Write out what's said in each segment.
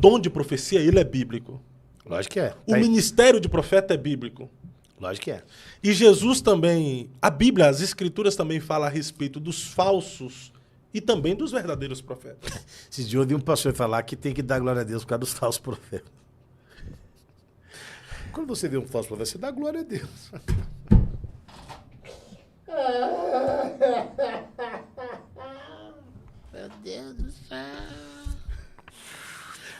dom de profecia, ele é bíblico. Lógico que é. O ministério de profeta é bíblico. Lógico que é. E Jesus também, a Bíblia, as Escrituras também falam a respeito dos falsos e também dos verdadeiros profetas. Esse dia eu ouvi um pastor falar que tem que dar glória a Deus por causa dos falsos profetas. Quando você vê um falso profeta, você dá glória a Deus. Meu Deus do céu.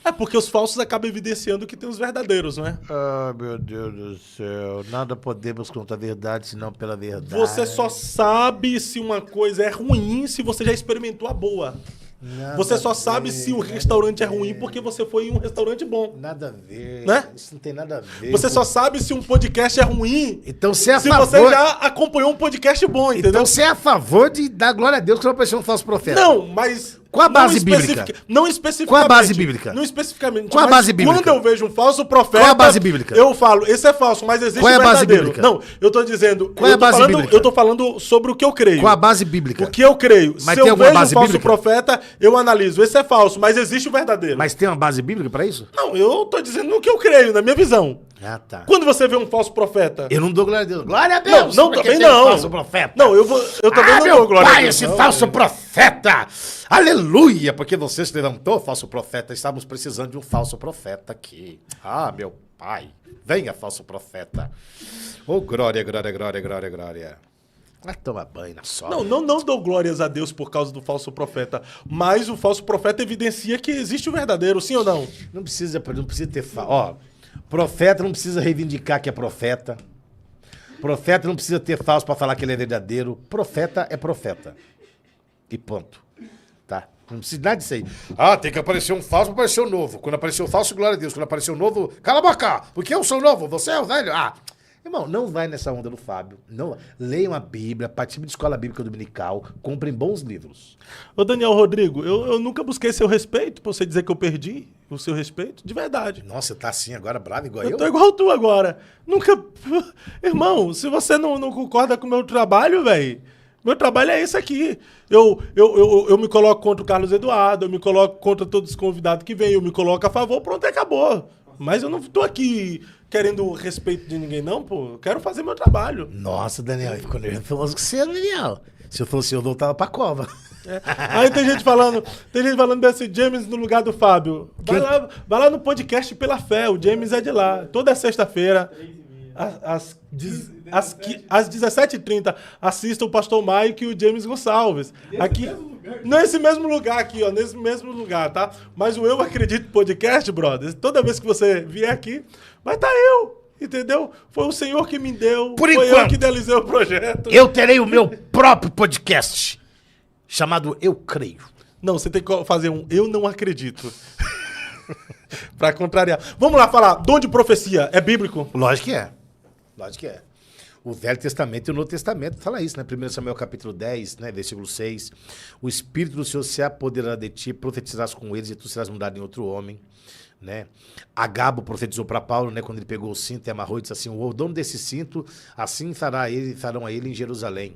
É porque os falsos acabam evidenciando que tem os verdadeiros, não é? Ah, meu Deus do céu. Nada podemos contra a verdade, senão pela verdade. Você só sabe se uma coisa é ruim se você já experimentou a boa. Nada Você só a sabe ver, se o nada restaurante é a ver. ruim porque você foi em um restaurante bom. Nada a ver. Né? Isso não tem nada a ver. Você só sabe se um podcast é ruim Então você é a se favor... você já acompanhou um podcast bom, entendeu? Então você é a favor de dar glória a Deus quando aparecer um falso profeta? Não, mas... Qual a base não bíblica? Não especificamente. Qual a base bíblica? Não especificamente. Qual a mas base bíblica? Quando eu vejo um falso profeta... Qual a base bíblica? Eu falo, esse é falso, mas existe Qual é o a base verdadeiro. bíblica? Não, eu tô dizendo... Qual é a base bíblica? Eu tô falando sobre o que eu creio. Qual a base bíblica? O que eu creio. Mas Se tem eu alguma vejo um base falso bíblica? profeta, eu analiso. Esse é falso, mas existe o verdadeiro. Mas tem uma base bíblica pra isso? Não, eu tô dizendo o que eu creio, na minha visão. Ah, tá. Quando você vê um falso profeta... Eu não dou glória a Deus. Glória a Deus! Não, porque também tem um não. falso profeta. Não, eu também não meu dou glória a pai, Deus, esse não. falso profeta! Aleluia! Porque você se levantou, falso profeta. Estávamos precisando de um falso profeta aqui. Ah, meu pai. Venha, falso profeta. Oh, glória, glória, glória, glória, glória. Vai tomar banho na sola. Não dou glórias a Deus por causa do falso profeta. Mas o falso profeta evidencia que existe o verdadeiro, sim ou não? Não precisa ter... Ó, profeta não precisa reivindicar que é profeta. Profeta não precisa ter falso para falar que ele é verdadeiro. Profeta é profeta. E ponto. Tá? Não precisa nada disso aí. Ah, tem que aparecer um falso para aparecer o novo. Quando apareceu o falso, glória a Deus. Quando apareceu o novo, cala a boca! Porque eu sou novo, você é o velho. Ah, irmão, não vai nessa onda do Fábio. Não. Leiam a Bíblia, participem de escola bíblica dominical, comprem bons livros. Ô Daniel Rodrigo, eu nunca busquei seu respeito pra você dizer que eu perdi o seu respeito, de verdade. Nossa, você tá assim agora, bravo igual Eu tô igual tu agora. Nunca... Irmão, se você não concorda com o meu trabalho, velho, meu trabalho é esse aqui. Eu me coloco contra o Carlos Eduardo, eu me coloco contra todos os convidados que vêm, eu me coloco a favor, pronto, acabou. Mas eu não tô aqui querendo respeito de ninguém, não, pô. Eu quero fazer meu trabalho. Nossa, Daniel, ficou nervoso com você, Daniel. Se eu fosse eu voltava pra cova. É. Aí tem gente falando desse James no lugar do Fábio. Vai lá no podcast Pela Fé, o James é de lá. Toda sexta-feira, às 17h30, assista o Pastor Mike e o James Gonçalves. Aqui, nesse mesmo lugar aqui, ó, nesse mesmo lugar, tá? Mas o Eu Acredito podcast, brother, toda vez que você vier aqui, vai estar eu. Entendeu? Foi o Senhor que me deu. Por foi enquanto, eu que idealizei o projeto. Eu terei o meu próprio podcast, chamado Eu Creio. Não, você tem que fazer um Eu Não Acredito. Pra contrariar. Vamos lá falar. Dom de profecia é bíblico? Lógico que é. Lógico que é. O Velho Testamento e o Novo Testamento fala isso, né? 1 Samuel capítulo 10, né? Versículo 6. O Espírito do Senhor se apoderará de ti, profetizarás com eles e tu serás mudado em outro homem. Né? Agabo profetizou para Paulo, né, quando ele pegou o cinto e amarrou e disse assim: o dono desse cinto, assim farão a ele em Jerusalém.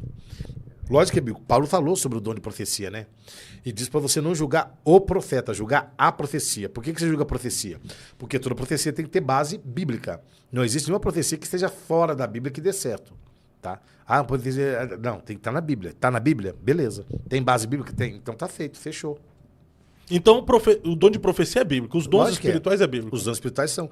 Lógico que Paulo falou sobre o dom de profecia, né? E diz para você não julgar o profeta, julgar a profecia. Por que você julga a profecia? Porque toda profecia tem que ter base bíblica. Não existe nenhuma profecia que esteja fora da Bíblia que dê certo. Tá? Ah, profecia, não, tem que estar na Bíblia. Está na Bíblia? Beleza. Tem base bíblica? Tem. Então tá feito, fechou. Então o dom de profecia é bíblico, os dons Lógico espirituais é bíblico. Os dons espirituais são.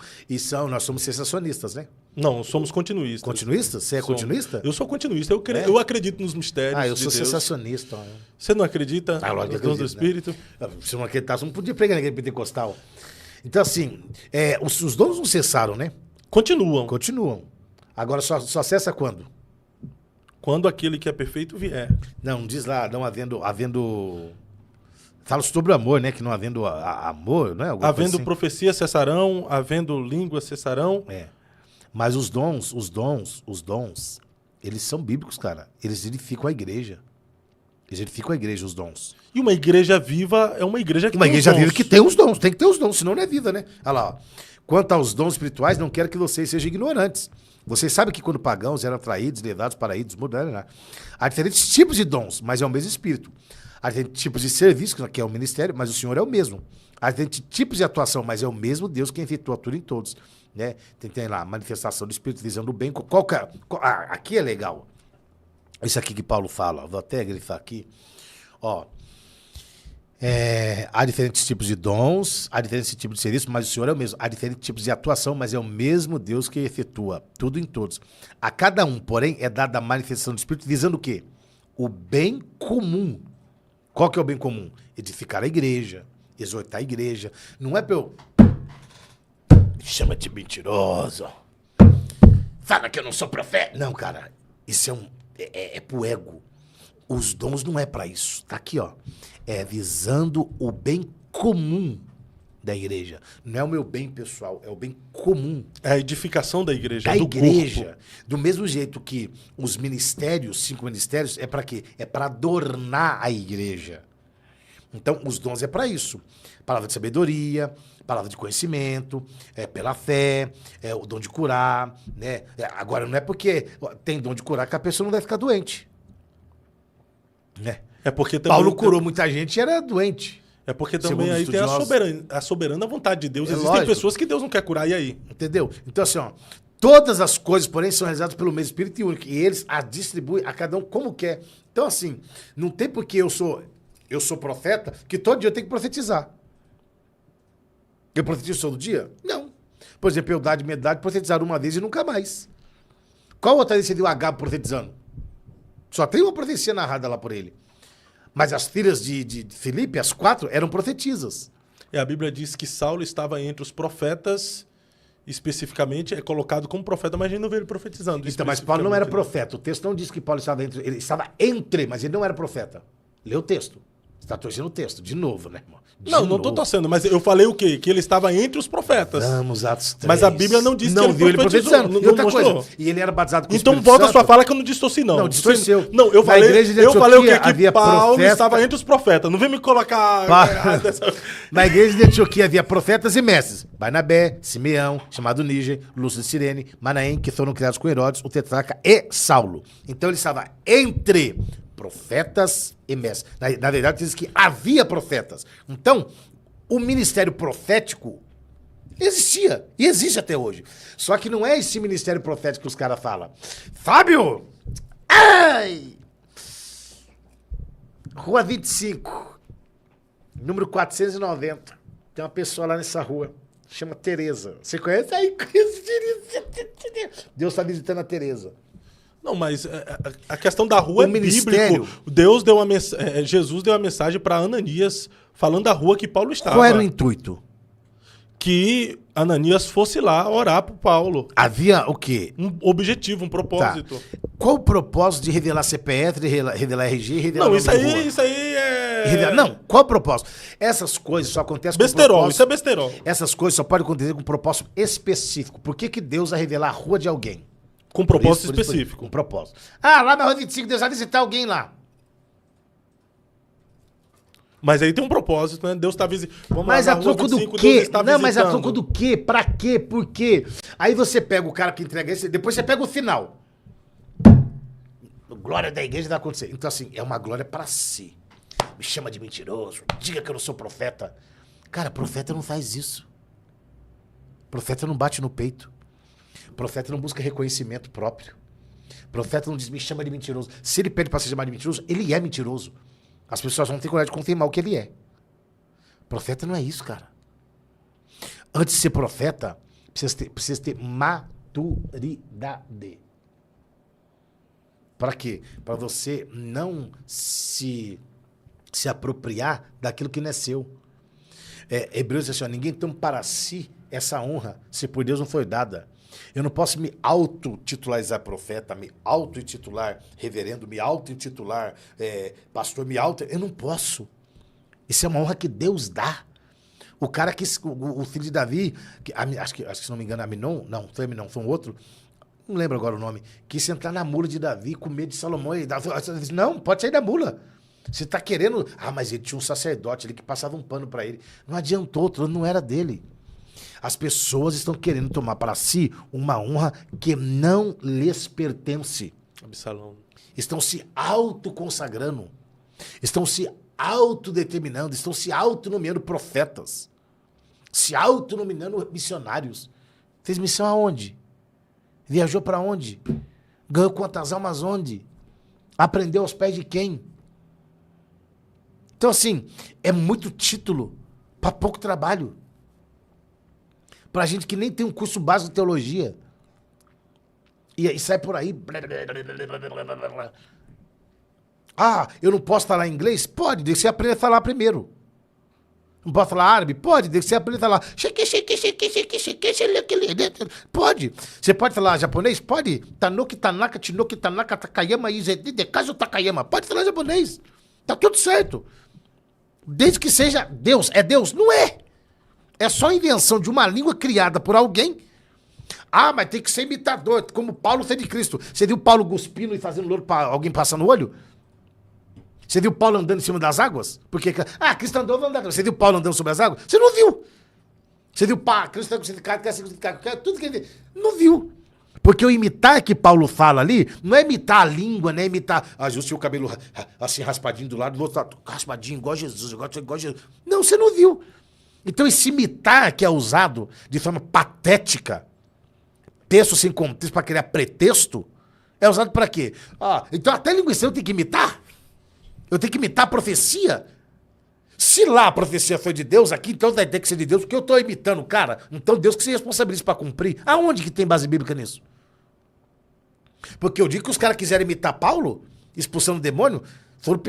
Nós somos sensacionistas, né? Não, somos continuistas. Continuistas? Você é continuista? Eu sou continuista, eu acredito nos mistérios. Eu sou de Deus. sensacionista. Você não acredita lógico nos dons do Espírito? Né? Se não acreditasse, não podia pregar naquele pentecostal. Então, assim, os dons não cessaram, né? Continuam. Continuam. Agora só cessa quando? Quando aquele que é perfeito vier. Não, diz lá, não havendo... Fala sobre o amor, né? Que não havendo amor, não é? Havendo assim. profecia cessarão, havendo língua cessarão. Mas os dons, eles são bíblicos, cara. Eles edificam a igreja. Eles edificam a igreja, os dons. E uma igreja viva é uma igreja que Uma tem igreja os dons. viva que tem os dons. Tem que ter os dons, senão não é vida, né? Olha lá, ó. Quanto aos dons espirituais, não quero que vocês sejam ignorantes. Vocês sabem que quando pagãos eram atraídos, levados para ídolos, mudaram, né? Há diferentes tipos de dons, mas é o mesmo Espírito. Aí tem tipos de serviço, que é o ministério, mas o Senhor é o mesmo. Aí tem tipos de atuação, mas é o mesmo Deus que efetua tudo em todos. Né? Tem lá, manifestação do Espírito visando o bem. Aqui é legal. Isso aqui que Paulo fala, vou até grifar aqui. Ó, há diferentes tipos de dons, há diferentes tipos de serviço, mas o Senhor é o mesmo. Há diferentes tipos de atuação, mas é o mesmo Deus que efetua tudo em todos. A cada um, porém, é dada a manifestação do Espírito visando o quê? O bem comum. Qual que é o bem comum? Edificar a igreja, exortar a igreja. Não é pra eu... Me chama de mentiroso. Fala que eu não sou profeta. Não, cara. Isso é pro ego. Os dons não é pra isso. Tá aqui, ó. É visando o bem comum da igreja. Não é o meu bem pessoal, é o bem comum. É a edificação da igreja, da do igreja. corpo. Do mesmo jeito que os ministérios, 5 ministérios, é pra quê? É pra adornar a igreja. Então, os dons é pra isso. Palavra de sabedoria, palavra de conhecimento, pela fé, o dom de curar, né? Agora, não é porque tem dom de curar que a pessoa não vai ficar doente. Né? É porque também Paulo curou muita gente e era doente. É porque também Segundo aí tem a soberana vontade de Deus. Existem lógico. pessoas que Deus não quer curar, e aí? Entendeu? Então, assim, ó, todas as coisas, porém, são realizadas pelo mesmo Espírito e único. E eles as distribuem a cada um como quer. Então, assim, não tem porque eu sou profeta que todo dia eu tenho que profetizar. Eu profetizo todo dia? Não. Por exemplo, eu dar de minha idade, profetizar uma vez e nunca mais. Qual outra vez você viu Agabo profetizando? Só tem uma profecia narrada lá por ele. Mas as filhas de Filipe, as 4, eram profetisas. E a Bíblia diz que Saulo estava entre os profetas, especificamente, é colocado como profeta, mas a gente não vê ele profetizando. Então, mas Paulo não era profeta. O texto não diz que Paulo estava entre. Ele estava entre, mas ele não era profeta. Lê o texto. Você está torcendo o texto. De novo, né, irmão? Não estou torcendo, mas eu falei o quê? Que ele estava entre os profetas. Vamos, Atos 3. Mas a Bíblia não diz que não viu ele profetizando. Não E outra mostrou. coisa, e ele era batizado com o Então Espírito volta a Santo. sua fala que eu não distorci, não. Não, distorceu. Não, eu Na falei, igreja de eu falei o quê? Antioquia Que havia Paulo profeta- estava entre os profetas. Não vem me colocar... Na igreja de Antioquia havia profetas e mestres. Barnabé, Simeão, chamado Níger, Lúcio de Cirene, Manaém, que foram criados com Herodes, o tetrarca e Saulo. Então ele estava entre profetas e mestres. Na verdade, diz que havia profetas. Então, o ministério profético existia e existe até hoje. Só que não é esse ministério profético que os caras falam. Fábio! Ai! Rua 25, número 490. Tem uma pessoa lá nessa rua. Chama Tereza. Você conhece? Ai, conheço Tereza. Deus está visitando a Tereza. Não, mas a questão da rua O ministério- bíblico. Deus deu Jesus deu uma mensagem para Ananias falando da rua que Paulo estava. Qual era o intuito? Que Ananias fosse lá orar para Paulo. Havia o quê? Um objetivo, um Tá. propósito. Qual o propósito de revelar CPF, de revelar RG e revelar Não, nome isso de rua? aí é... Não, qual o propósito? Essas coisas só acontecem Besterol, propósito. isso é besterol. Essas coisas só podem acontecer com um propósito específico. Por que Deus vai revelar a rua de alguém? Com Por propósito isso, por isso, específico. Com propósito. Ah, lá na rua 25, Deus vai visitar alguém lá. Mas aí tem um propósito, né? Deus está visitando. Mas a troco do quê? Não, mas a troco do quê? Pra quê? Por quê? Aí você pega o cara que entrega esse, depois você pega o final. Glória da igreja vai acontecer. Então, assim, é uma glória pra si. Me chama de mentiroso. Diga que eu não sou profeta. Cara, profeta não faz isso. Profeta não bate no peito. Profeta não busca reconhecimento próprio. Profeta não diz, me chama de mentiroso. Se ele pede pra ser chamado de mentiroso, ele é mentiroso. As pessoas vão ter coragem de confirmar o que ele é. Profeta não é isso, cara. Antes de ser profeta, precisa ter maturidade. Para quê? Para você não se apropriar daquilo que não é seu. Hebreus diz assim, ó, ninguém toma para si essa honra, se por Deus não foi dada. Eu não posso me auto-titularizar profeta, me auto-intitular reverendo, me auto-intitular pastor, eu não posso. Isso é uma honra que Deus dá. O cara que, o filho de Davi, acho que se não me engano, Aminon, não, foi Aminon, foi um outro, não lembro agora o nome, quis entrar na mula de Davi, com medo de Salomão, e Davi disse, não, pode sair da mula. Você está querendo... Ah, mas ele tinha um sacerdote ali que passava um pano para ele. Não adiantou, o trono não era dele. As pessoas estão querendo tomar para si uma honra que não lhes pertence. Absalão. Estão se autoconsagrando. Estão se autodeterminando, estão se autonomeando profetas, se autonominando missionários. Fez missão aonde? Viajou para onde? Ganhou quantas almas onde? Aprendeu aos pés de quem? Então, assim, é muito título para pouco trabalho. Pra gente que nem tem um curso básico de teologia. E sai por aí. Ah, eu não posso falar inglês? Pode, desde que você aprenda a falar primeiro. Não pode falar árabe? Pode, desde que você aprenda a falar. Pode. Você pode falar japonês? Pode. Tanuki, Tanaka, Tinoki, Tanaka, Takayama, Izedi, Dekazu, Takayama. Pode falar japonês. Tá tudo certo. Desde que seja Deus. É Deus? Não é. É só invenção de uma língua criada por alguém. Ah, mas tem que ser imitador, como Paulo fez de Cristo. Você viu Paulo cuspindo e fazendo louro para alguém passar no olho? Você viu Paulo andando em cima das águas? Porque, Cristo andou andando. Você viu Paulo andando sobre as águas? Você não viu. Você viu Cristo andando com significado, tudo que ele... Não viu. Porque o imitar que Paulo fala ali, não é imitar a língua, não é imitar... Ah, Jesus tinha o cabelo assim raspadinho do lado, do outro lado, raspadinho, igual Jesus, igual Jesus. Não, você não viu. Então esse imitar que é usado de forma patética, texto sem contexto para criar pretexto, é usado para quê? Ah, então até linguiça eu tenho que imitar? Eu tenho que imitar a profecia? Se lá a profecia foi de Deus, aqui então vai ter que ser de Deus, porque eu estou imitando o cara. Então Deus que se responsabiliza para cumprir. Aonde que tem base bíblica nisso? Porque eu digo que os caras quiseram imitar Paulo, expulsando o demônio, foram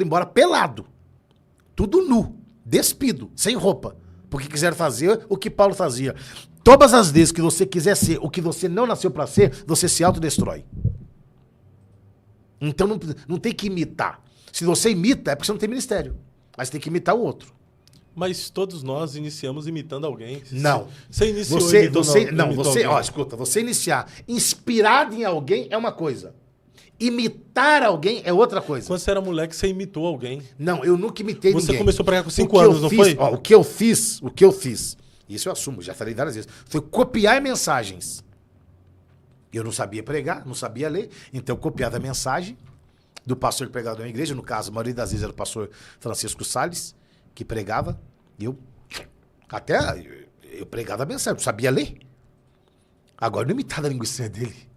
embora pelado. Tudo nu, despido, sem roupa. Porque quiseram fazer o que Paulo fazia. Todas as vezes que você quiser ser o que você não nasceu para ser, você se autodestrói. Então não tem que imitar. Se você imita, é porque você não tem ministério. Mas tem que imitar o outro. Mas todos nós iniciamos imitando alguém. Não. Você iniciou escuta, você iniciar inspirado em alguém é uma coisa. Imitar alguém é outra coisa. Quando você era moleque, você imitou alguém. Não, eu nunca imitei ninguém. Você começou a pregar com 5 anos, não foi? O que eu fiz, isso eu assumo, já falei várias vezes, foi copiar mensagens. Eu não sabia pregar, não sabia ler, então eu copiava a mensagem do pastor que pregava na minha igreja, no caso, a maioria das vezes era o pastor Francisco Salles, que pregava, e eu pregava a mensagem, não sabia ler. Agora, não imitava a linguiça dele.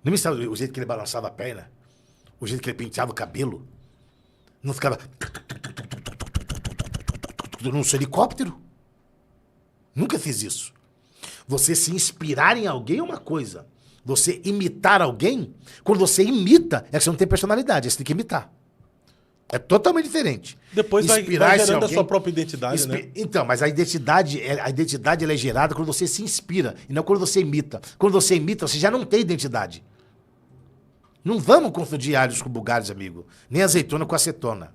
Não imitava o jeito que ele balançava a perna, o jeito que ele penteava o cabelo. Não ficava... num helicóptero. Nunca fiz isso. Você se inspirar em alguém é uma coisa. Você imitar alguém, quando você imita, é que você não tem personalidade, você tem que imitar. É totalmente diferente. Depois vai gerando a sua própria identidade, né? Então, mas a identidade ela é gerada quando você se inspira, e não quando você imita. Quando você imita, você já não tem identidade. Não vamos confundir alhos com bugalhos, amigo. Nem azeitona com acetona.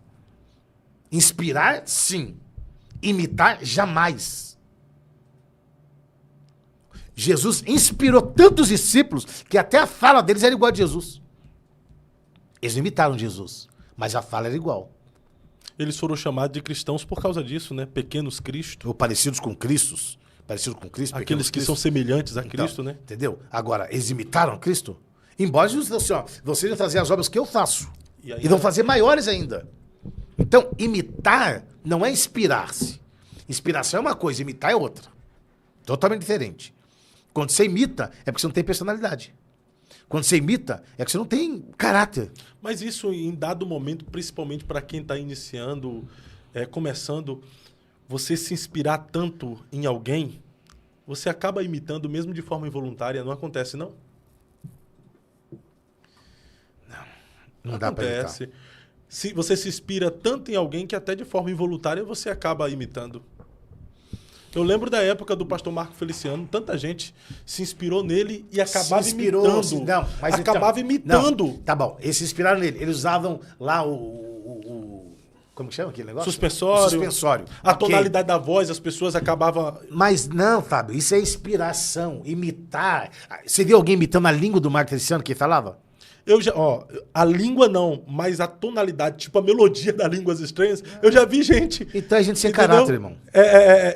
Inspirar, sim. Imitar, jamais. Jesus inspirou tantos discípulos que até a fala deles era igual a de Jesus. Eles não imitaram Jesus, mas a fala era igual. Eles foram chamados de cristãos por causa disso, né? Pequenos Cristo. Ou parecidos com Cristo. Aqueles que são semelhantes a Cristo, né? Entendeu? Agora, eles imitaram Cristo? Embora Jesus disse assim, ó, vocês vão fazer as obras que eu faço. E vão fazer maiores ainda. Então, imitar não é inspirar-se. Inspiração é uma coisa, imitar é outra. Totalmente diferente. Quando você imita, é porque você não tem personalidade. Quando você imita, é porque você não tem caráter. Mas isso, em dado momento, principalmente para quem está iniciando, começando, você se inspirar tanto em alguém, você acaba imitando mesmo de forma involuntária. Não acontece, não? Não dá para imitar. Se você se inspira tanto em alguém que até de forma involuntária você acaba imitando. Eu lembro da época do pastor Marco Feliciano, tanta gente se inspirou nele e acabava imitando. Não, mas acabava imitando. Não, tá bom, eles se inspiraram nele. Eles usavam lá como que chama aquele negócio? Suspensório. A tonalidade da voz, as pessoas acabavam... Mas não, Fábio, isso é inspiração, imitar. Você viu alguém imitando a língua do Marco Feliciano que ele falava? a língua não, mas a tonalidade, tipo a melodia das línguas estranhas, eu já vi gente... Então é gente sem entendeu? caráter, irmão.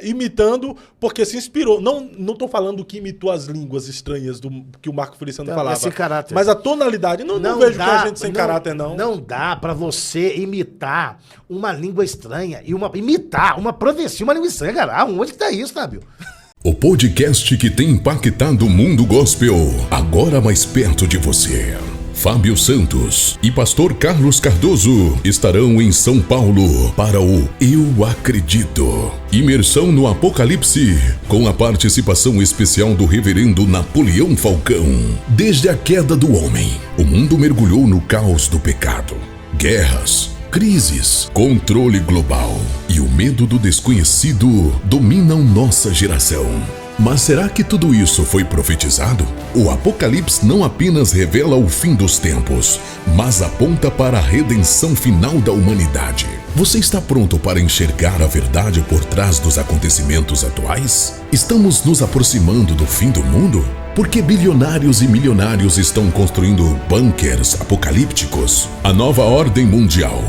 Imitando, porque se inspirou. Não tô falando que imitou as línguas estranhas que o Marco Feliciano falava. Sem caráter. Mas a tonalidade, não vejo que é gente sem caráter, não. Não dá pra você imitar uma língua estranha e imitar uma profecia, uma língua estranha, cara. Onde que tá isso, Fábio? O podcast que tem impactado o mundo gospel, agora mais perto de você. Fábio Santos e pastor Carlos Cardoso estarão em São Paulo para o Eu Acredito. Imersão no Apocalipse, com a participação especial do reverendo Napoleão Falcão. Desde a queda do homem, o mundo mergulhou no caos do pecado. Guerras, crises, controle global e o medo do desconhecido dominam nossa geração. Mas será que tudo isso foi profetizado? O Apocalipse não apenas revela o fim dos tempos, mas aponta para a redenção final da humanidade. Você está pronto para enxergar a verdade por trás dos acontecimentos atuais? Estamos nos aproximando do fim do mundo? Porque bilionários e milionários estão construindo bunkers apocalípticos? A nova ordem mundial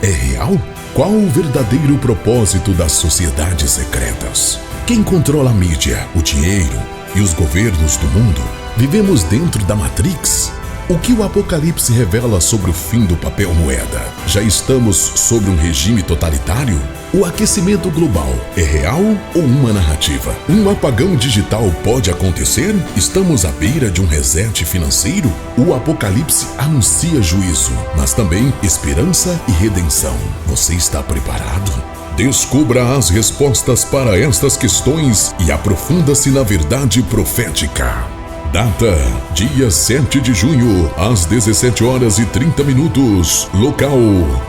é real? Qual o verdadeiro propósito das sociedades secretas? Quem controla a mídia, o dinheiro e os governos do mundo? Vivemos dentro da Matrix? O que o Apocalipse revela sobre o fim do papel moeda? Já estamos sobre um regime totalitário? O aquecimento global é real ou uma narrativa? Um apagão digital pode acontecer? Estamos à beira de um reset financeiro? O Apocalipse anuncia juízo, mas também esperança e redenção. Você está preparado? Descubra as respostas para estas questões e aprofunda-se na verdade profética. Data: dia 7 de junho, às 17h30. Local: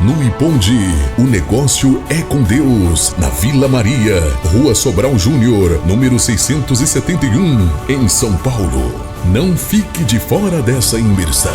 no Iponde. O negócio é com Deus, na Vila Maria, Rua Sobral Júnior, número 671, em São Paulo. Não fique de fora dessa imersão.